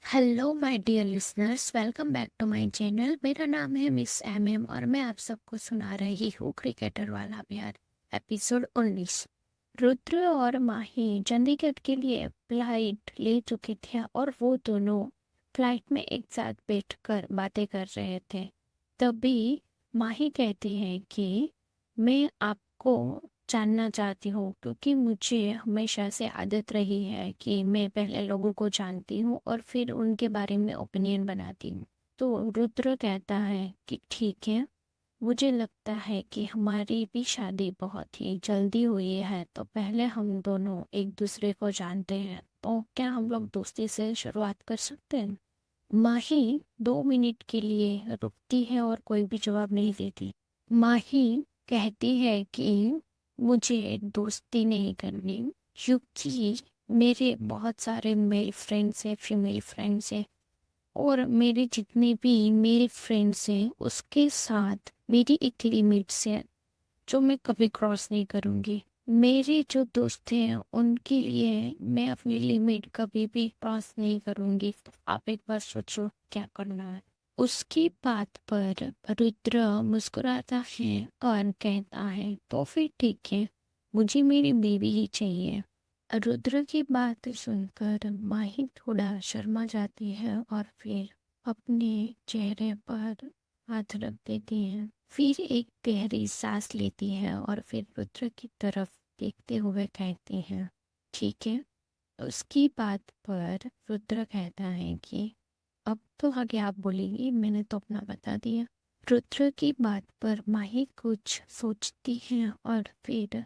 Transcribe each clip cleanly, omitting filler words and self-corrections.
Hello my dear listeners, welcome back to my channel. मेरा नाम है मिस एम और मैं आप सबको सुना रही हूँ क्रिकेटर वाला प्यार एपिसोड 19। रुद्र और माही चंडीगढ़ के लिए फ्लाइट ले चुके थे और वो दोनों फ्लाइट में एक साथ बैठकर बातें कर रहे थे। तभी माही कहती है कि मैं आपको जानना चाहती हूँ क्योंकि मुझे हमेशा से आदत रही है कि मैं पहले लोगों को जानती हूँ और फिर उनके बारे में ओपिनियन बनाती हूँ। तो रुद्र कहता है कि ठीक है, मुझे लगता है कि हमारी भी शादी बहुत ही जल्दी हुई है, तो पहले हम दोनों एक दूसरे को जानते हैं, तो क्या हम लोग दोस्ती से शुरुआत कर सकते हैं? माही 2 मिनट के लिए रुकती है और कोई भी जवाब नहीं देती। माही कहती है कि मुझे दोस्ती नहीं करनी क्योंकि मेरे बहुत सारे मेल फ्रेंड्स हैं, फीमेल फ्रेंड्स हैं, और मेरे जितने भी मेल फ्रेंड्स हैं उसके साथ मेरी एक लिमिट्स है जो मैं कभी क्रॉस नहीं करूँगी। मेरे जो दोस्त हैं उनके लिए मैं अपनी लिमिट कभी भी क्रॉस नहीं करूँगी। तो आप एक बार सोचो क्या करना है। उसकी बात पर रुद्र मुस्कुराता है और कहता है तो फिर ठीक है, मुझे मेरी बेबी ही चाहिए। रुद्र की बात सुनकर माही थोड़ा शर्मा जाती है और फिर अपने चेहरे पर हाथ रख देती है। फिर एक गहरी सांस लेती है और फिर रुद्र की तरफ देखते हुए कहती है ठीक है। उसकी बात पर रुद्र कहता है कि अब तो आगे आप बोलेंगी, मैंने तो अपना बता दिया। रुद्र की बात पर माही कुछ सोचती है और फिर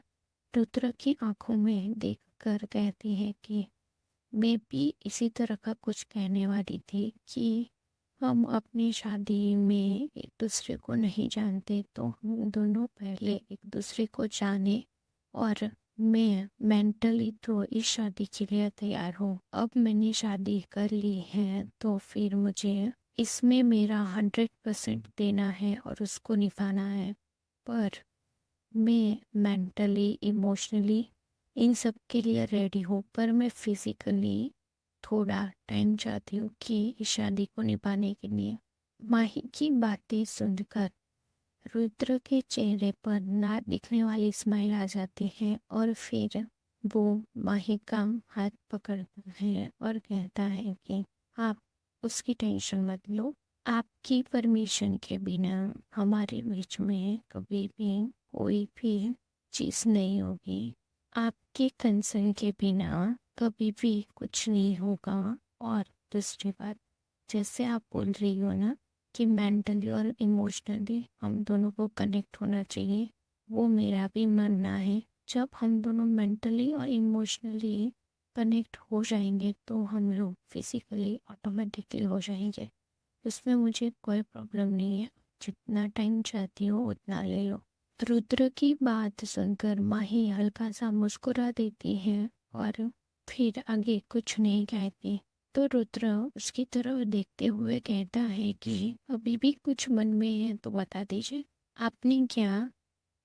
रुद्र की आंखों में देखकर कहती है कि मैं भी इसी तरह का कुछ कहने वाली थी कि हम अपनी शादी में एक दूसरे को नहीं जानते, तो हम दोनों पहले एक दूसरे को जाने। और मैं मेंटली तो इस शादी के लिए तैयार हूँ। अब मैंने शादी कर ली है तो फिर मुझे इसमें मेरा 100% देना है और उसको निभाना है। पर मैं मेंटली इमोशनली इन सब के लिए रेडी हूँ, पर मैं फिजिकली थोड़ा टाइम चाहती हूँ कि इस शादी को निभाने के लिए। माही की बातें सुनकर रुद्र के चेहरे पर ना दिखने वाली स्माइल आ जाती है और फिर वो माही का हाथ पकड़ता है और कहता है कि आप उसकी टेंशन मत लो। आपकी परमिशन के बिना हमारे बीच में कभी भी कोई भी चीज़ नहीं होगी। आपके कंसर्न के बिना कभी भी कुछ नहीं होगा। और दूसरी बात, जैसे आप बोल रही हो ना कि मेंटली और इमोशनली हम दोनों को कनेक्ट होना चाहिए, वो मेरा भी मानना है। जब हम दोनों मेंटली और इमोशनली कनेक्ट हो जाएंगे तो हम लोग फिजिकली ऑटोमेटिकली हो जाएंगे। इसमें मुझे कोई प्रॉब्लम नहीं है, जितना टाइम चाहती हो उतना ले लो। रुद्र की बात सुनकर माही हल्का सा मुस्कुरा देती है और फिर आगे कुछ नहीं कहती। तो रुद्र उसकी तरफ देखते हुए कहता है कि अभी भी कुछ मन में है तो बता दीजिए। आपने क्या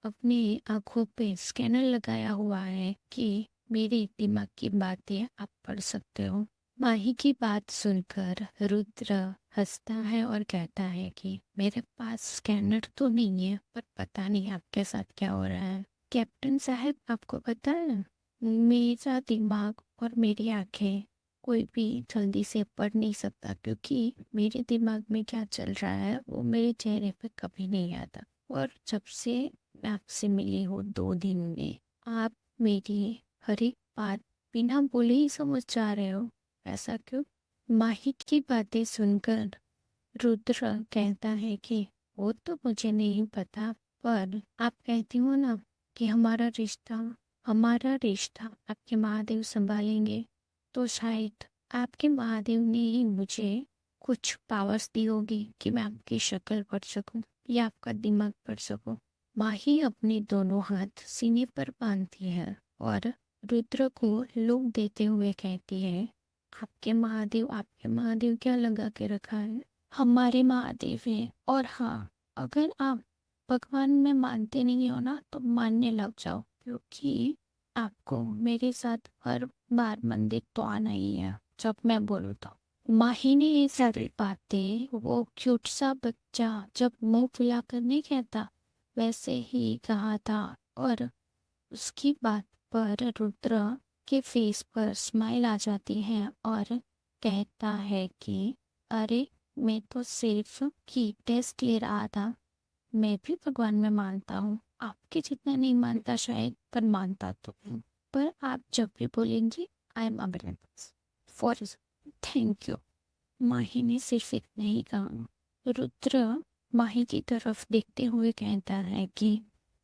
अपनी आंखों पे स्कैनर लगाया हुआ है कि मेरे दिमाग की बातें आप पढ़ सकते हो? माही की बात सुनकर रुद्र हंसता है और कहता है कि मेरे पास स्कैनर तो नहीं है, पर पता नहीं आपके साथ क्या हो रहा है। कैप्टन साहब, आपको पता है मेरा दिमाग और मेरी आंखें कोई भी जल्दी से पढ़ नहीं सकता, क्योंकि मेरे दिमाग में क्या चल रहा है वो मेरे चेहरे पे कभी नहीं आता। और जब से मैं आपसे मिली हूँ 2 दिन में, आप मेरी हर एक बात बिना बोले ही समझ जा रहे हो। ऐसा क्यों? माही की बातें सुनकर रुद्र कहता है कि वो तो मुझे नहीं पता, पर आप कहती हो ना कि हमारा रिश्ता आपके महादेव संभालेंगे, तो शायद आपके महादेव ने ही मुझे कुछ पावर्स दी होगी कि मैं आपकी शक्ल पढ़ सकूं या आपका दिमाग पढ़ सकूं। माही अपने दोनों हाथ सीने पर बांधती है और रुद्र को लुक देते हुए कहती है आपके महादेव क्या लगा के रखा है? हमारे महादेव हैं। और हाँ, अगर आप भगवान में मानते नहीं हो ना तो मानने लग जाओ, क्योंकि आपको मेरे साथ हर बार मंदिर तो आना ही है जब मैं बोलूँ तो। माही ने ये सारी बातें वो क्यूट सा बच्चा जब मुंह फुलाकर नहीं कहता वैसे ही कहा था। और उसकी बात पर रुद्र के फेस पर स्माइल आ जाती है और कहता है कि अरे मैं तो सिर्फ की टेस्ट ले रहा था। मैं भी भगवान में मानता हूँ, आपके जितना नहीं मानता शायद, पर मानता तो हूँ। पर आप जब भी बोलेंगी I am available for thank you. Mahi ने सिर्फ इतना ही कहा। रुद्र माही की तरफ देखते हुए कहता है कि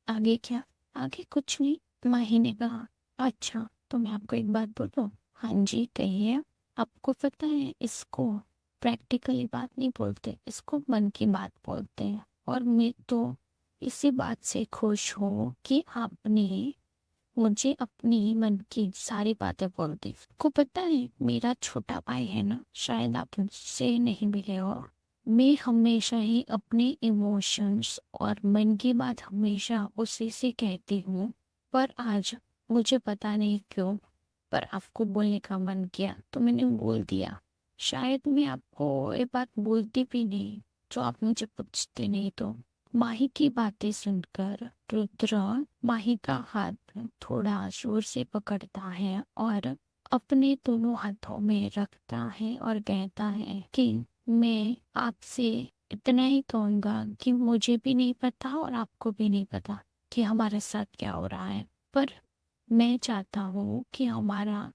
आगे क्या? आगे कुछ नहीं, माही ने कहा। अच्छा तो मैं आपको एक बात बोलूं? हाँ जी कहिए। आपको पता है इसको प्रैक्टिकली बात नहीं बोलते, इसको मन की बात बोलते हैं। और मैं तो इसी बात से खुश हूँ कि आपने मुझे अपनी मन की सारी बातें बोल दी। को पता है मेरा छोटा भाई है ना, शायद आप उससे नहीं मिले हो। मैं हमेशा ही अपने इमोशंस और मन की बात हमेशा उसी से कहती हूँ। पर आज मुझे पता नहीं क्यों, पर आपको बोलने का मन किया तो मैंने बोल दिया। शायद मैं आपको ये बात बोलती भी नहीं जो आप मुझे पूछते नहीं तो। माही की बातें सुनकर रुद्र माही का हाथ थोड़ा जोर से पकड़ता है और अपने दोनों हाथों में रखता है और कहता है कि मैं आपसे इतना ही कहूंगा कि मुझे भी नहीं पता और आपको भी नहीं पता कि हमारे साथ क्या हो रहा है। पर मैं चाहता हूँ कि हमारा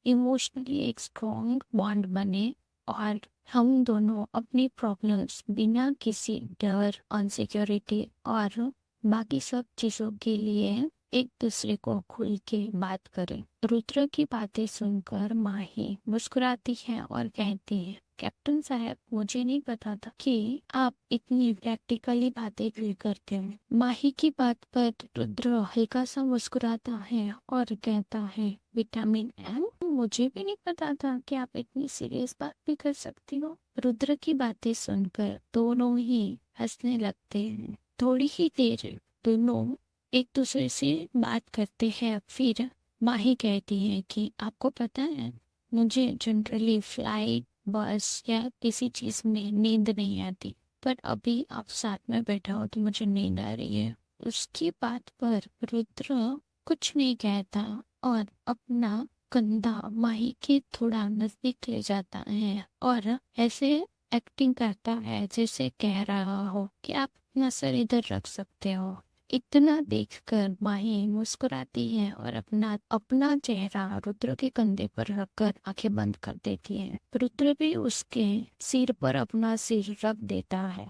इमोशनली एक स्ट्रॉन्ग बॉन्ड बने और हम दोनों अपनी प्रॉब्लम्स बिना किसी डर, अनसिक्योरिटी और बाकी सब चीजों के लिए एक दूसरे को खुल के बात करें। रुद्र की बातें सुनकर माही मुस्कुराती है और कहती है कैप्टन साहब मुझे नहीं पता था कि आप इतनी प्रैक्टिकली बातें भी करते हो। माही की बात पर रुद्र हल्का सा मुस्कुराता है और कहता है विटामिन एम, मुझे भी नहीं पता था कि आप इतनी सीरियस बात भी कर सकती हो। रुद्र की बातें सुनकर दोनों ही हंसने लगते हैं। थोड़ी ही देर दोनों एक दूसरे से बात करते हैं। फिर माही कहती है कि आपको पता है मुझे जनरली फ्लाइट, बस या किसी चीज में नींद नहीं आती, पर अभी आप साथ में बैठा हो तो मुझे नींद आ रही है। उसकी बात पर रुद्र कुछ नहीं कहता और अपना कंधा माही के थोड़ा नजदीक ले जाता है और ऐसे एक्टिंग करता है जैसे कह रहा हो कि आप अपना सर इधर रख सकते हो। इतना देखकर माही मुस्कुराती है और अपना अपना चेहरा रुद्र के कंधे पर रखकर आंखें बंद कर देती है। रुद्र भी उसके सिर पर अपना सिर रख देता है।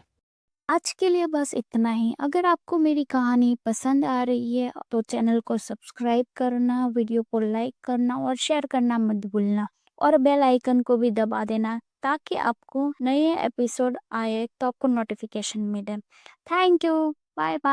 आज के लिए बस इतना ही। अगर आपको मेरी कहानी पसंद आ रही है तो चैनल को सब्सक्राइब करना, वीडियो को लाइक करना और शेयर करना मत भूलना और बेल आइकन को भी दबा देना ताकि आपको नए एपिसोड आए तो आपको नोटिफिकेशन मिले। Thank you. Bye bye.